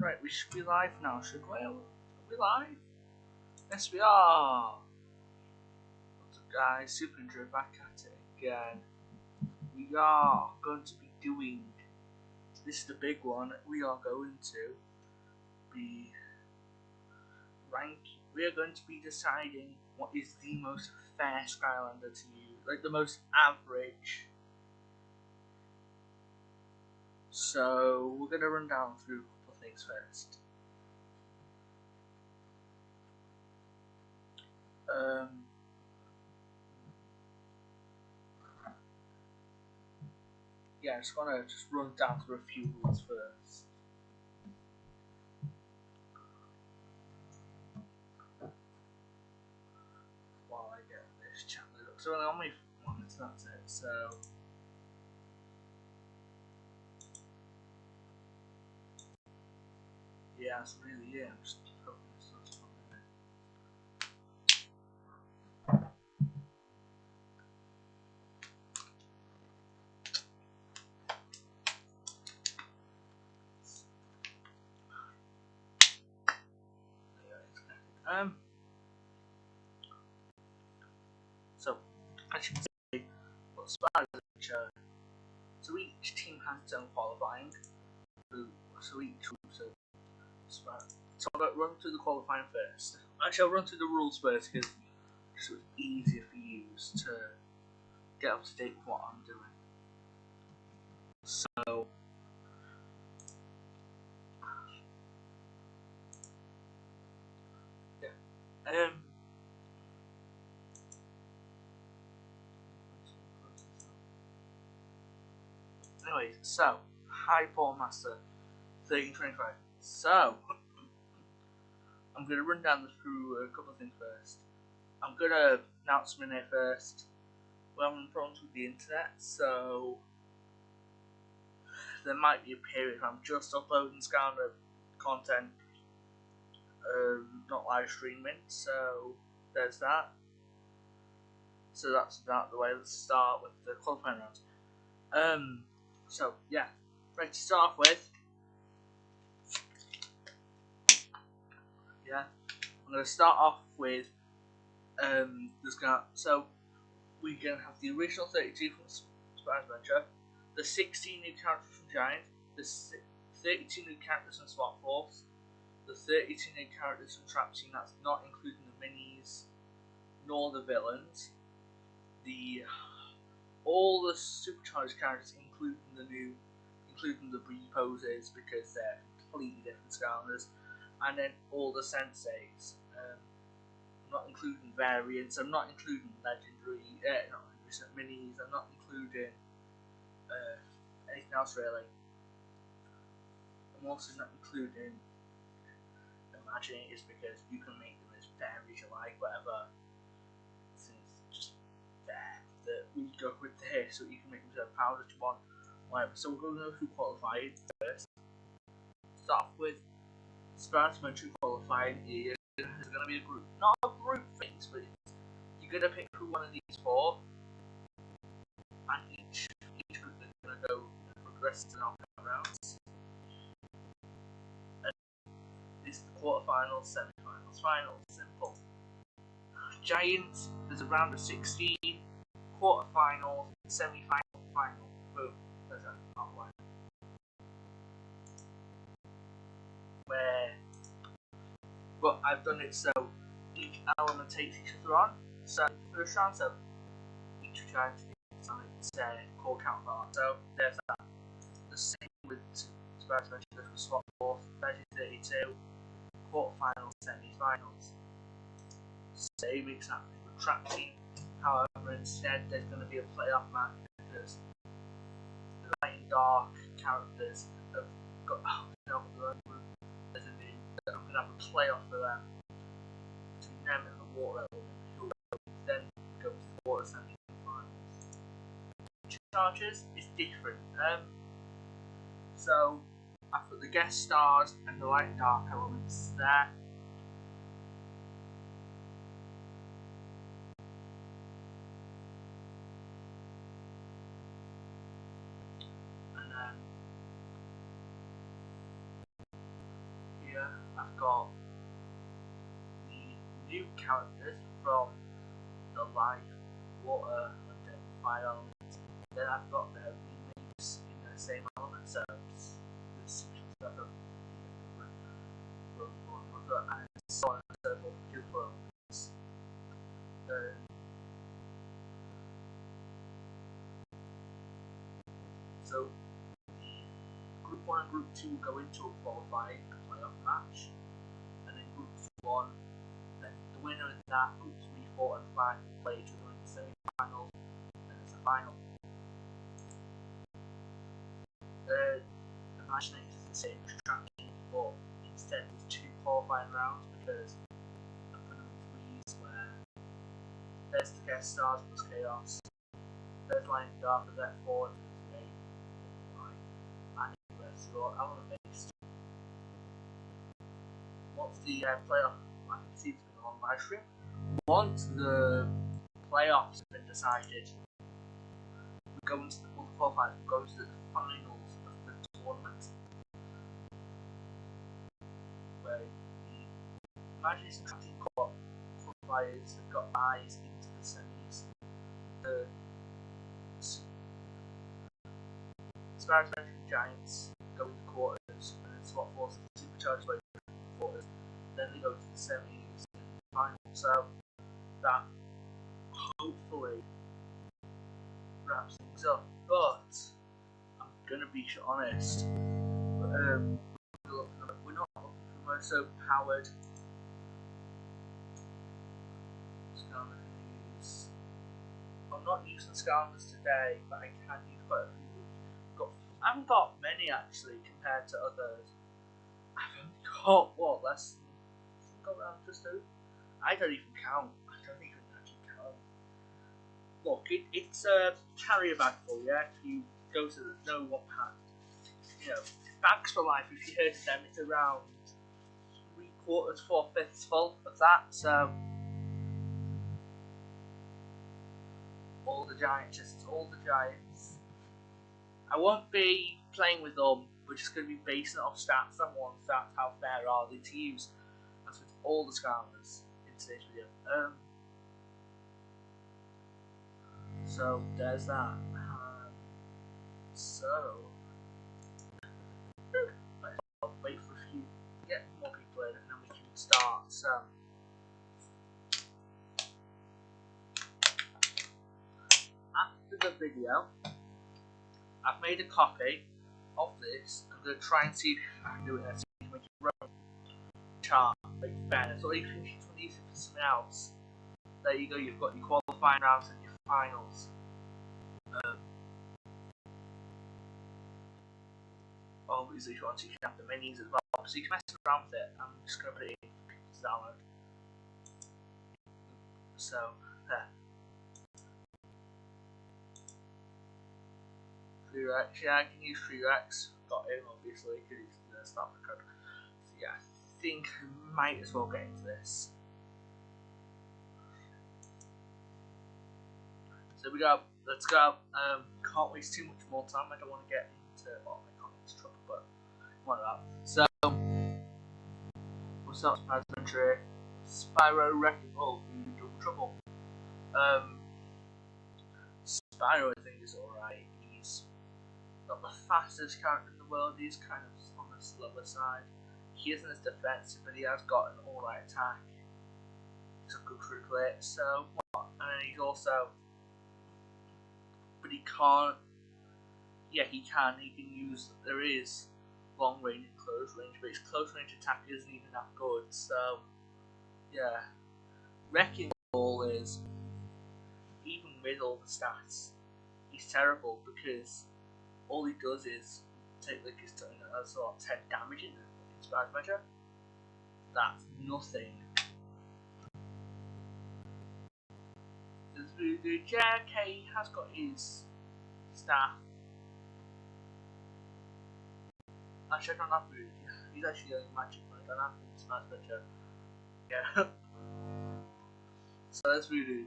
Right, we should be live now, should we? Are we live? Yes, we are! What's up, guys? Super Ninja back at it again. We are going to be doing. This is the big one. We are going to be ranking. We are going to be deciding what is the most fair Skylander to use, like the most average. So we're going to run down through a couple of things first. Yeah, I just want to run down through a few rules first. While I get this chat lit up. So only on my monitor, that's it. So yeah, it's really I'm just hoping this does come in. So as you can see, what Spider so each team has its own qualifying. So each so I'll run through the qualifying first. Actually, I'll run through the rules first because it's easier for you to get up to date with what I'm doing. So yeah, anyways, so High Ball Master 1325. So I'm gonna run down through a couple of things first. I'm gonna announce my name first. Well, I'm problems with the internet, so there might be a period where I'm just uploading Skylander content, not live streaming. So there's that. So that's out of the way. Let's start with the qualifying rounds. So yeah, ready to start off with. Yeah, I'm gonna start off with so we're gonna have the original 32 from Spider Adventure, the 16 new characters from Giant, the 32 new characters from Swap Force, the 32 new characters from Trap Team. That's not including the minis nor the villains. All the supercharged characters, including the reposes because they're completely different Skylanders, and then all the senseis. I'm not including variants. I'm not including legendary, not recent minis. I'm not including anything else really. I'm also not including imaginators because you can make them as varied as you like, whatever. Since just there that we go with here, so you can make them as power that you want, whatever. So we're going to go through qualifying first. Start off with supplementary qualifying. There's going to be a group, not a group things, but you're going to pick who one of these four, and each group is going to go progress to knockout rounds. And this is the quarterfinals, semi-finals, finals. Simple. Giants, there's a round of 16, quarterfinals, semi-final, final. Boom. There's an outline. But I've done it so each element takes each other on. So the first round, so each trying to get core counterpart. So there's that. The same with Spider Adventure with Swap Force, 32, quarterfinals, semi-finals. Same exactly with Trap Team. However, instead there's going to be a playoff match because the light and dark characters have got their own group. There's a new. I'm going to have a playoff for them between them and the water element, who then go to the water semi-finals. Charges is different. So I put the guest stars and the light and dark elements there. here I've got the new characters from the live, water, and then fire elements. Then I've got their remakes in the same element, so this stuff and so on and so forth, different elements. So Group 1 and Group 2 will go into a qualifying playoff match, and then Group 1, then the winner of that, Group 3, 4, and 5 will play each other in the semi-final, and it's the final. Imagine it's the same strategy, but instead there's 2 qualifying rounds because I put them in threes where there's the guest stars plus chaos, there's line dark, there's that 4, and there's 8, and the rest are all element based. What's the playoff? I can see it's been on live stream. Once the playoffs have been decided, we go into the qualifiers, we go into the finals of the tournament. Where imagine it's 13 qualifiers that got eyes into the semis. The Sparrows and Giants go into quarters, and then Swap Force and Supercharged go into quarters. Then they go to the semis and the final. So that hopefully wraps things up. But I'm gonna be honest. We're not looking for most overpowered. I'm not using Skylanders today, but I can use quite a few. I haven't got many actually compared to others. I've only got what, less than got around just two. I don't even count. I don't even actually count. Look, it's a carrier bag full, yeah. If you go to the know what pack, you know, bags for life. If you heard them, it's around 3/4, 4/5 full of that. So all the giant chests, all the giants. I won't be playing with them. We're just going to be basing it off stats. That one stats, how fair are they to use. That's with all the Skylanders in today's video. So there's that. So I'll wait for a few, get more people in, and then we can start. So after the video, I've made a copy of this. I'm going to try and see if I can do it so you can make your own chart, like fairness, or even if you can use it for something else. There you go, you've got your qualifying rounds and your finals. Obviously, if you want to, you can have the minis as well, so you can mess around with it. I'm just going to put it in for people to download. So, there. Freerex, yeah, I can use Freerex. Got him obviously because he's the start the code. So yeah, I think I might as well get into this. So we go. Let's go. Can't waste too much more time. I don't want to get into trouble, but what about? So we'll start with Adventure. Spyro Wrecking Ball for Double Trouble. Spyro, I think, is alright. He's not the fastest character in the world. He's kind of on the slower side. He isn't as defensive, but he has got an alright attack. He's a good critical hit. So what? And he's also, but he can't. Yeah, he can. He can use. There is long range and close range, but his close range attack isn't even that good. So yeah, Wrecking Ball is, even with all the stats, he's terrible because all he does is take like his sort of 10 damage in Inspired Measure. That's nothing. The JK has got his staff. Actually, I don't have food. He's actually going magic when I don't have Inspired Measure. Yeah. So that's Voodoo.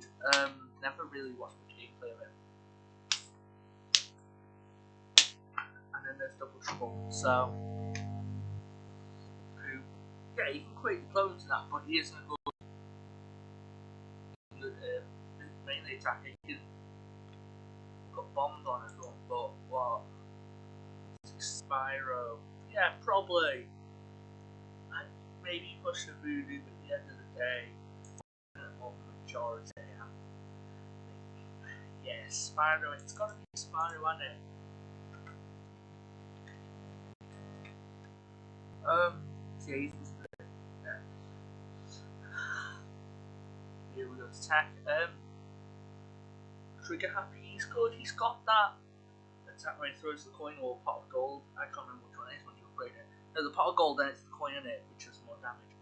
Never really watched much gameplay of it. And then there's Double Trouble. So yeah, you can create the clones and that, but he isn't a good mainly attacker. You can put bombs on as well, but what? Spyro. Yeah, probably. And maybe push the voodoo, but at the end of the day, on the majority, I think, yeah, Spyro. It's gotta be Spyro, hasn't it? Jesus. Yeah. Here we go to attack. Trigger happy. He's good. He's got that attack when he throws the coin or pot of gold. I can't remember which one it is when you upgrade it. There's a pot of gold, then it's the coin in it, which does more damage.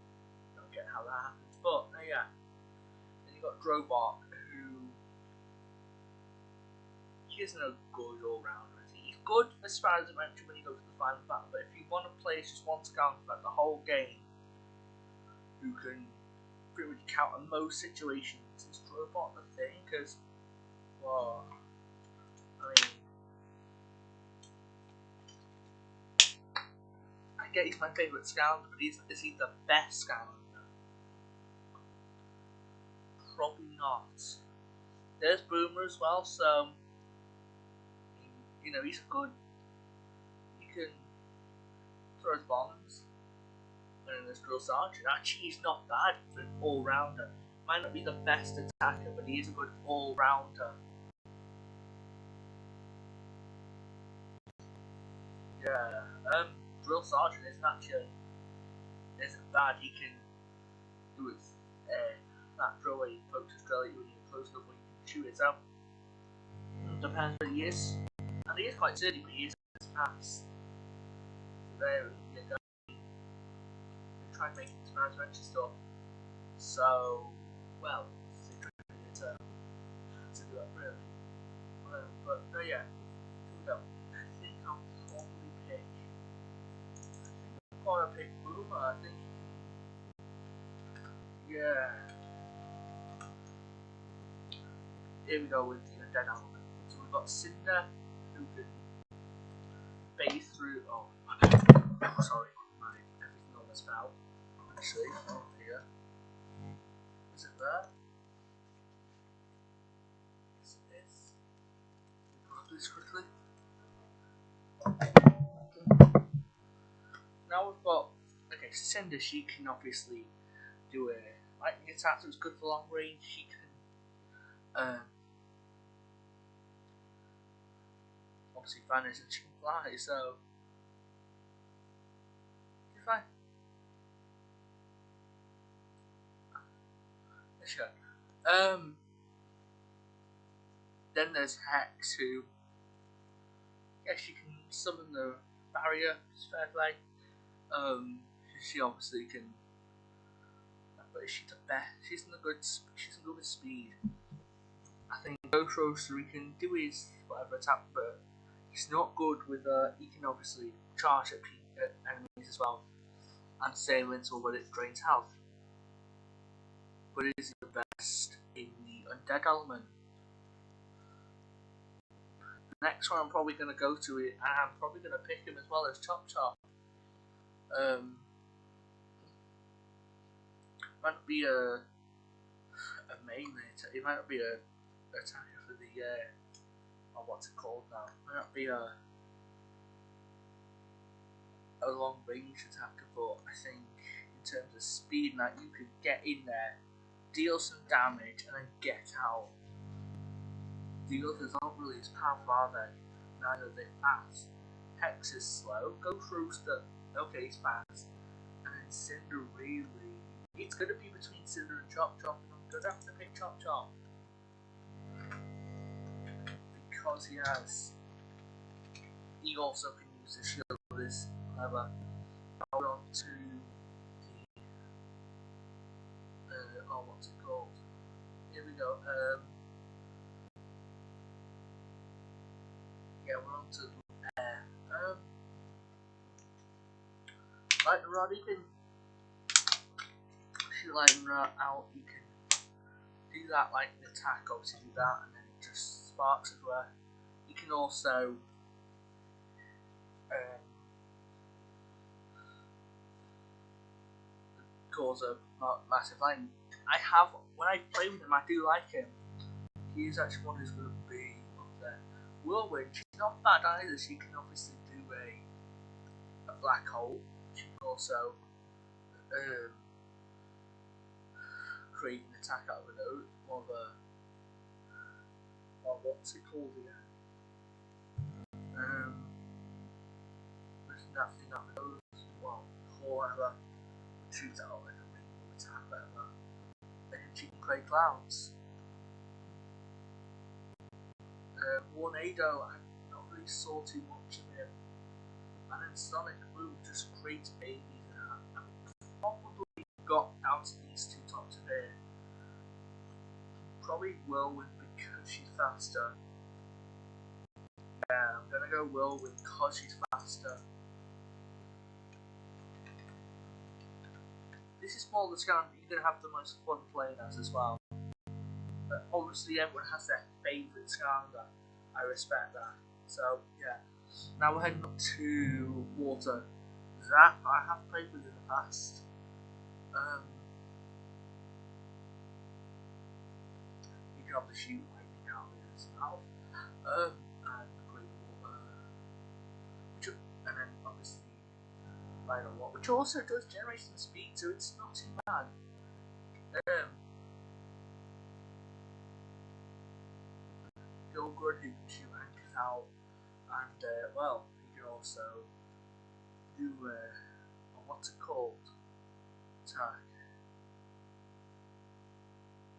Don't get how that happens, but yeah. Then you got Drobot, who he isn't a good all rounder. He's good as far as it went to when you go to the final battle, but if you want to play as just one scout for the whole game, who can pretty much counter most situations, is Drobot the thing? Because, well, I mean, I get he's my favourite Skylander, but is he the best Skylander? Probably not. There's Boomer as well, so you know he's good. He can throw his bombs. And then there's Drill Sergeant. Actually, he's not bad for an all-rounder. Might not be the best attacker, but he is a good all-rounder. Yeah, Drill Sergeant isn't bad. He can do his that drill where he pokes his drill at you when you're close enough where you can shoot it out. Depends where he is. And he is quite sturdy, but he is fast. So there you go. Try and make it some adventure stuff. So, well, it's to do that really. But yeah, here we go. I think I'll probably pick. I'll probably pick Boomer. I think. Yeah. Here we go with the undead element. So we've got Cinder, who can phase through. Oh, sorry, everything on the spell. Actually, oh here. Is it there? Yes, it is. We'll do this quickly. Now we've got. Okay, Cinder, she can obviously do a lightning attack, so it's good for long range. She can obviously vanish and she can fly, so you're fine. Sure. Then there's Hex, who she can summon the barrier. It's fair play. She obviously can, but she's the best. She's good with speed. I think Ghost Roaster, he can do his whatever attack, but he's not good with. He can obviously charge at enemies as well, and same until when it drains health. But is he the best in the undead element? The next one I'm probably going to go to it, and I'm probably going to pick him as well as Chop Chop. Might not be a main attacker. It might not be a attacker for the or what's it called now? It might not be a long range attacker, but I think in terms of speed, that you could get in there, deal some damage, and then get out. The others aren't really as powerful, are they? Neither are they fast. Hex is slow. Ghost Roaster, okay, he's fast. And then Cinder, really, it's going to be between Cinder and Chop Chop, and I'm going to have to pick Chop Chop. Because he also can use the shield with his lever. Now we're on to the, what's it called? Here we go. Yeah, we're on to air. Lightning Rod, you can shoot Lightning Rod out, you can do that like an attack, obviously do that, and then it just sparks everywhere. You can also cause a massive line. When I play with him, I do like him. He's actually one who's going to be up there. Whirlwind, she's not bad either. She can obviously do a black hole. She can also create an attack out of a note. More of a, what's it called again? There's nothing out of those. Well, whatever. Shoots out like a rainbow attack, whatever. And then she can create clouds. Tornado, I not really saw too much of it. And then Sonic Boom just creates babies and that. I've probably got down to these two tops of here. Probably Whirlwind because she's faster. Yeah, I'm gonna go Whirlwind because she's faster. This is more the scan you're gonna have the most fun playing as well. But obviously everyone has their favourite Skylander. I respect that. So yeah. Now we're heading up to water. Zap I have played with in the past. You can obviously shoot lightning out of his mouth. And great water. And then obviously light on water, which also does generate some speed, so it's not too bad. Gilgrid, who can shoot anchors out, and well, he can also do what's it called? Attack.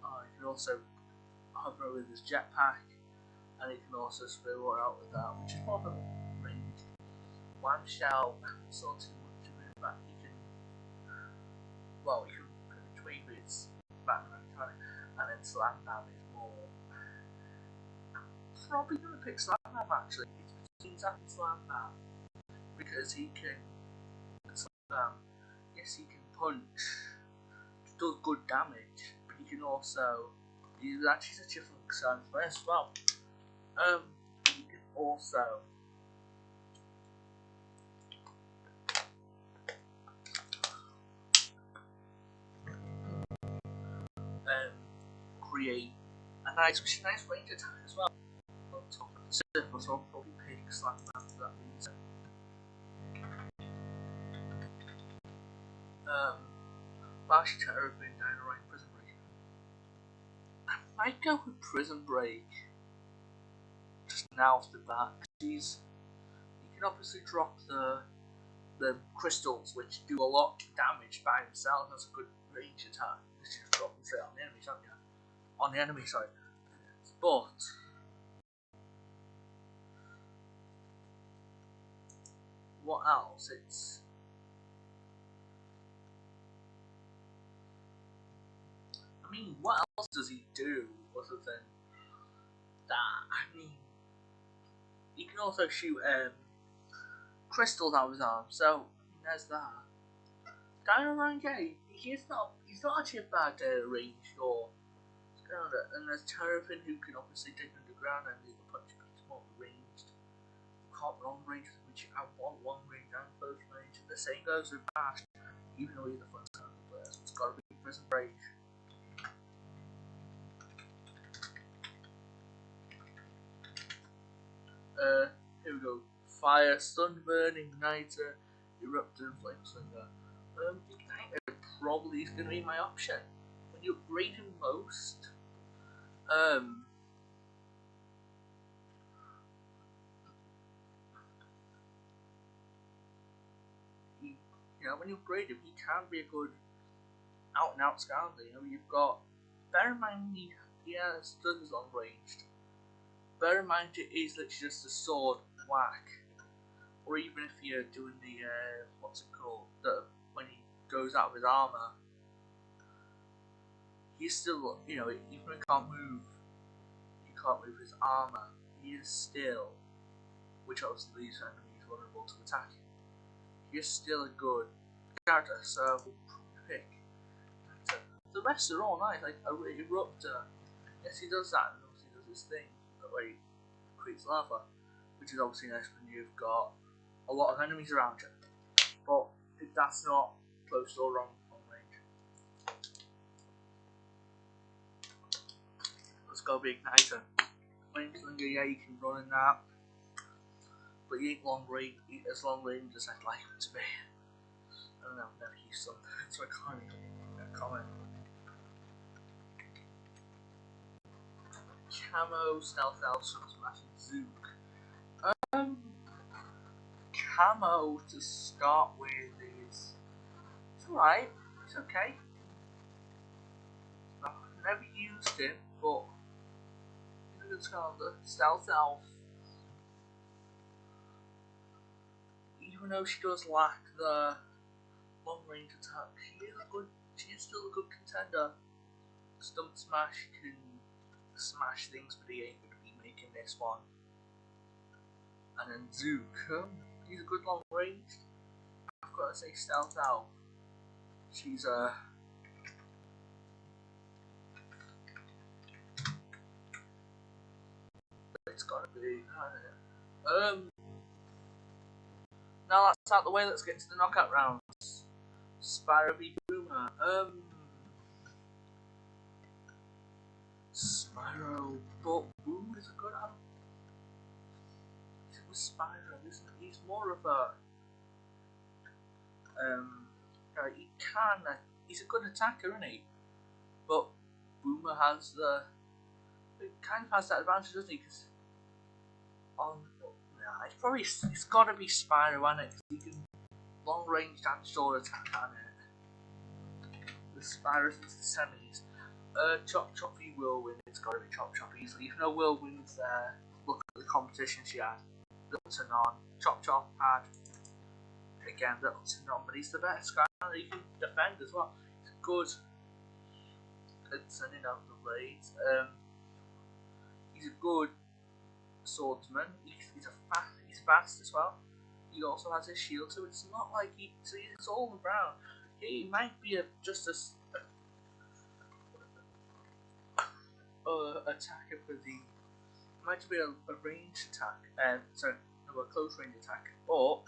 He can also hover with his jetpack, and he can also spray water out with that, which is more of a range. One shell, I haven't saw too much of it, but he can trade with his Batman and then Slam Dam is more. Probably going to pick Slam Dam actually. It's between Zap and Slam Dam because he can. Slam Dam, yes, he can punch, does good damage, but he can also. He's actually such a fun player as well. He can also. Create a nice range attack as well. On top of the circle, so I'll probably pick Slam Dam for that reason. Bash Terrapin, Dynamite, Prison Break. I might go with Prison Break. Just now off the bat. You can obviously drop the crystals, which do a lot of damage by himself. That's a good range attack. You just drop them straight on the enemy, don't you? On the enemy, sorry. But what else? I mean, what else does he do other than that? I mean, he can also shoot crystals out of his arm, so I mean, there's that. Dynamite, he's not actually a bad range or Skylander, and there's Terrapin who can obviously dig underground and do the punch, but he's more ranged. You can't long range, which I want long range and close range, and the same goes with Bash, even though he's the fun Skylander player, so it's got to be Prison Break. Here we go. Fire, Sunburn, Igniter, Eruptor, and Flameslinger. Igniter probably is going to be my option. When you upgrade him most, when you upgrade him, he can be a good out and out Skylander. You've got. Bear in mind, he has stuns long ranged. Bear in mind, it is literally just a sword whack. Or even if you're doing the, what's it called? When he goes out of his armor, he's still, even if he can't move his armor, he is still, which obviously leaves enemies vulnerable to attack. He is still a good character, so we'll probably pick. The rest are all nice, like Eruptor. Yes, he does that, and obviously does his thing, that way he creates lava, which is obviously nice when you've got a lot of enemies around you. But that's not close or wrong on range. Let's go big igniter. Flameslinger, yeah, you can run in that, but you ain't as long range as I'd like him to be. I don't know, I've never used them, so I can't even comment. Camo, Stealth Elf, Smash, and Zook. Camo to start with is it's alright, it's okay. I've never used it, but he's a good skylander. Stealth Elf, even though she does lack the long range attack, she is still a good contender. Stump Smash can smash things, but he ain't gonna be making this one. And then Zook, he's a good long range. I've got to say Stealth Elf. She's it's gotta be, now that's out the way, let's get to the knockout rounds. Spyro v Boomer. Spyro, but Boomer is a good one. It was Spyro, isn't it? He's more of a he's a good attacker, isn't he? But Boomer has kind of has that advantage, doesn't he? Because it's gotta be Spyro, isn't it? Because he can long range and short attack, on it. The Spyro's into the semis. Chop Chop v Whirlwind, it's gotta be Chop Chop easily. Even though Whirlwind's there, look at the competition she had. Built a non. Chop Chop had again built a non, but he's the best guy. He can defend as well. He's good at sending out the blades. He's a good swordsman. He's fast as well. He also has his shield, so it's not like he's all around. He might be just attacker for the. Might be a ranged attack. A close range attack, but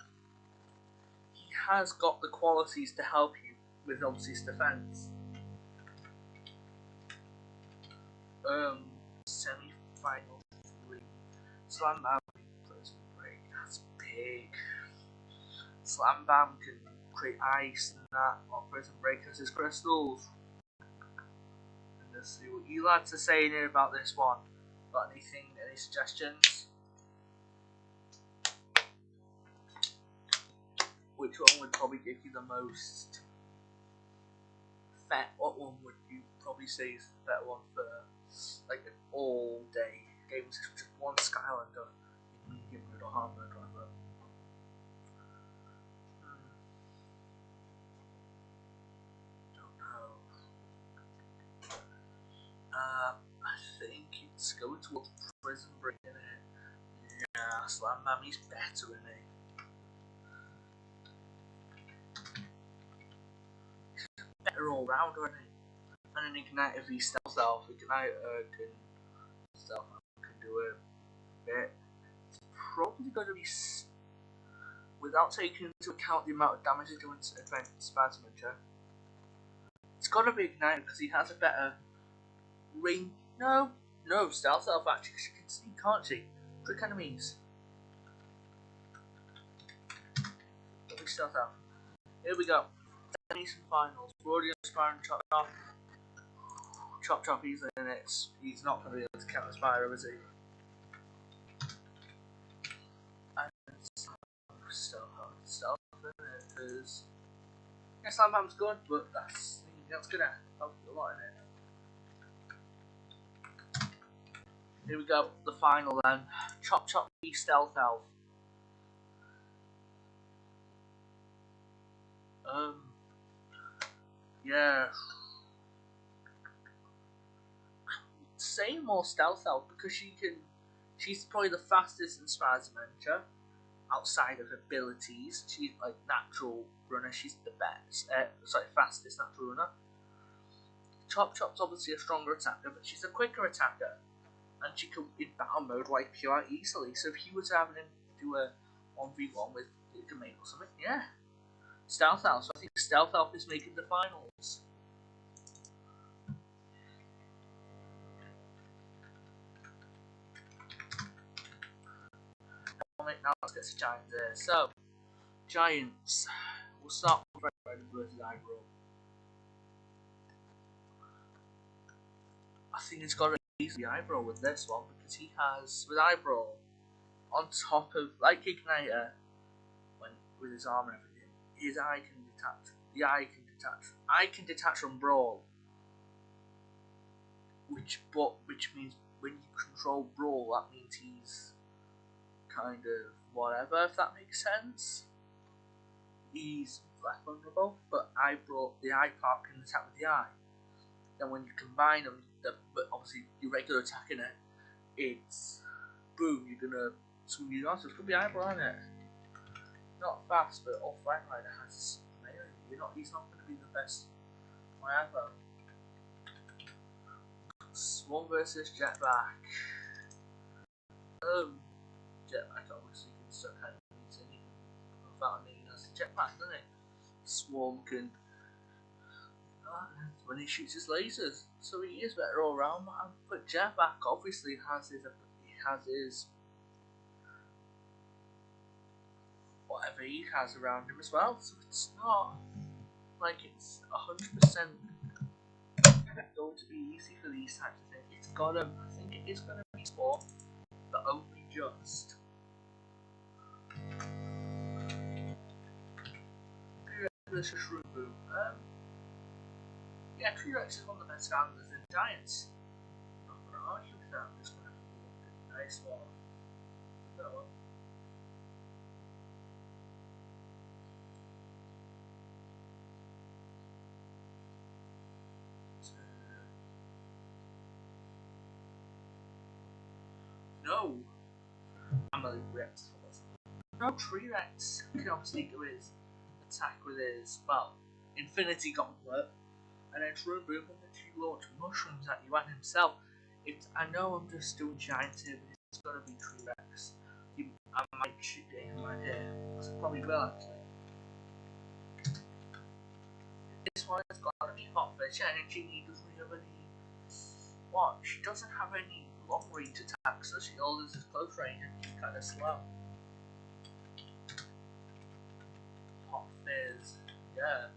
he has got the qualities to help you with obviously his defense. Semi-final 3. Slam Bam Prison Break. That's big. Slam Bam can create ice and that. Or Prison Break has his crystals. And let's see what you lads are saying here about this one. Got anything? Any suggestions? Which one would probably give you the most? What one would you probably say is the better one for like an all-day game? Just one Skylander, medium mode or hard mode, whatever. Don't know. I think it's going towards Prison Break, isn't it? Yeah, Slam Bam, he's better, isn't he? Better all round, isn't he? And an Igniter v Stealth Elf. Igniter Stealth Elf can do a bit. It's probably going to be, without taking into account the amount of damage he's doing to Spider-Man, it's got to be Igniter because he has a better ring. No, Stealth Elf actually, she can see, can't she? Trick enemies. Let me Stealth Elf. Here we go. Semis and finals. Brody and Spyro Chop Chop. Chop Chop easily, and he's not going to be able to counter Spyro, is he? And Stealth, isn't it? Because Slam Bam's good, but that's going to help you a lot in it. Here we go, the final then. Chop Chop v Stealth Elf. Yeah. Say more Stealth Elf because she's probably the fastest in Spider-Man, outside of abilities. She's like natural runner, she's the best. Fastest natural runner. Chop Chop's obviously a stronger attacker, but she's a quicker attacker. And she can, in battle mode, wipe you out easily. So if you were to have him do a 1v1 with Domain or something, yeah. Stealth Elf. So I think Stealth Elf is making the finals. now let's get to Giants there. So, Giants. We'll start with Red versus Eyebrow. I think it's got to be the Eyebrow with this one because he has, with Eyebrow, on top of, like Igniter, when with his arm and everything, his eye can detach. The eye can detach. Eye can detach from Brawl. Which means when you control Brawl, that means he's kind of whatever, if that makes sense. He's less vulnerable, but the eye part can attack with the eye. Then when you combine them, but obviously your regular attack in it, it's boom, you're gonna swing your arms. It's gonna be Eyebrow, isn't it? Not fast, but off Flight Rider has melee. He's not gonna be the best whatever. Swarm versus Jetpack. Jetpack obviously can suck enemies and he can without needing us to jetpack, doesn't it? Swarm can when he shoots his lasers, so he is better all round. But Jetpack obviously has his whatever he has around him as well, so it's not like it's 100% going to be easy for these types of things. I think it is gonna be small, but only just. This is Shroom Boom. Yeah, T-Rex is one of the best skylanders in Giants. I'm not gonna argue with that. I'm just gonna have a nice one. No! I'm a Rex. No, T-Rex can obviously do his attack with his, well, Infinity Gauntlet, and then Shroom Boom, and then she launch mushrooms at you and himself. I know I'm just doing Giants here, but it's gotta be T-Rex. I might shoot it in my hair. I probably will actually. This one has gotta be Hot Fish, and she doesn't have any. What? She doesn't have any long range attacks, so she all does is close range and she's kinda slow. Hot Fizz, yeah.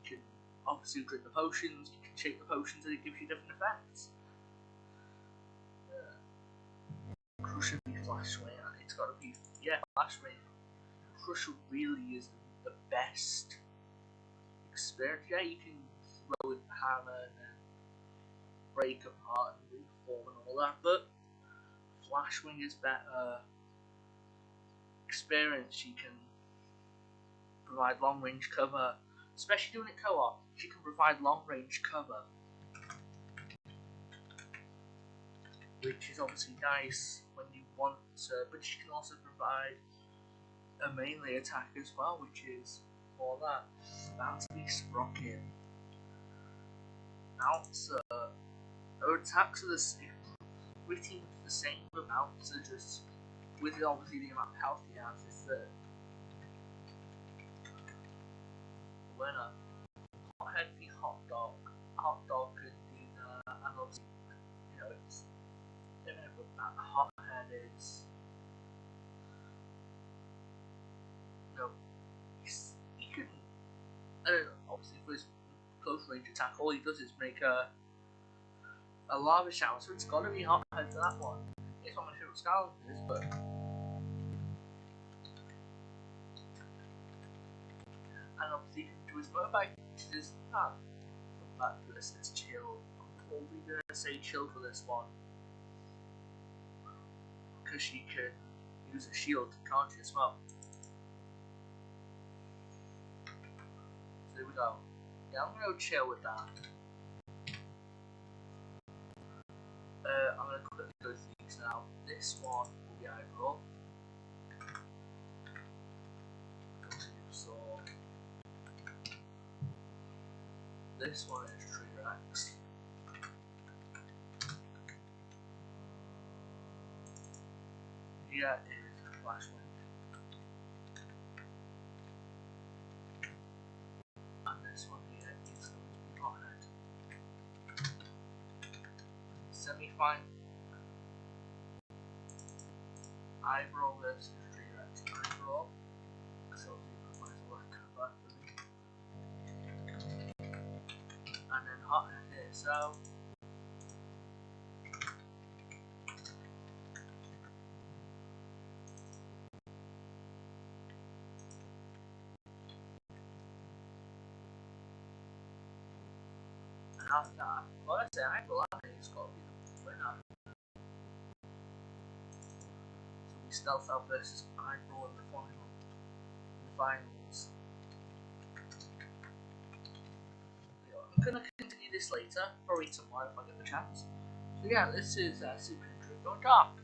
You can obviously drink the potions, you can shake the potions and it gives you different effects. Yeah. Crusher be Flash Wing, it's gotta be, yeah, Flash Wing. Crusher really is the best experience. Yeah, you can throw with the hammer and then break apart and reform and all that, but Flash Wing is better experience. You can provide long range cover, especially doing it co-op. She can provide long range cover, which is obviously nice when you want to, but she can also provide a melee attack as well, which is for that. Bouncy Sprocket. Bouncer. Her attacks are pretty much the same with Bouncer, just with obviously the amount of health he has is that the winner. Hothead v Hot Dog. Hot Dog can do that, and obviously, it's but that Hothead is he can obviously for his close range attack all he does is make a lava shower, so it's gotta be Hothead for that one. It's one of my favourite skylanders, but and obviously he can do his motorbike, which is not back to this, it's chill. I'm probably gonna say chill for this one. Because she can use a shield, can't she, as well? So there we go. Yeah, I'm gonna go chill with that. I'm gonna quickly go through these now. This one will be Eyebrow. So this one is T-Rex. Here is Flash Wing. And this one here is going to be Hothead. Semi-final. Eyebrow versus T-Rex. Eyebrow. So you might as well come back with me. And then hot here. So. And after that, honestly, I ain't gonna lie, it's got to be the winner. So we Stealth out versus Eyebrow in the final. In the finals. I'm gonna continue this later, probably tomorrow if I get the chance. So yeah, this is Super Intro Going Dark.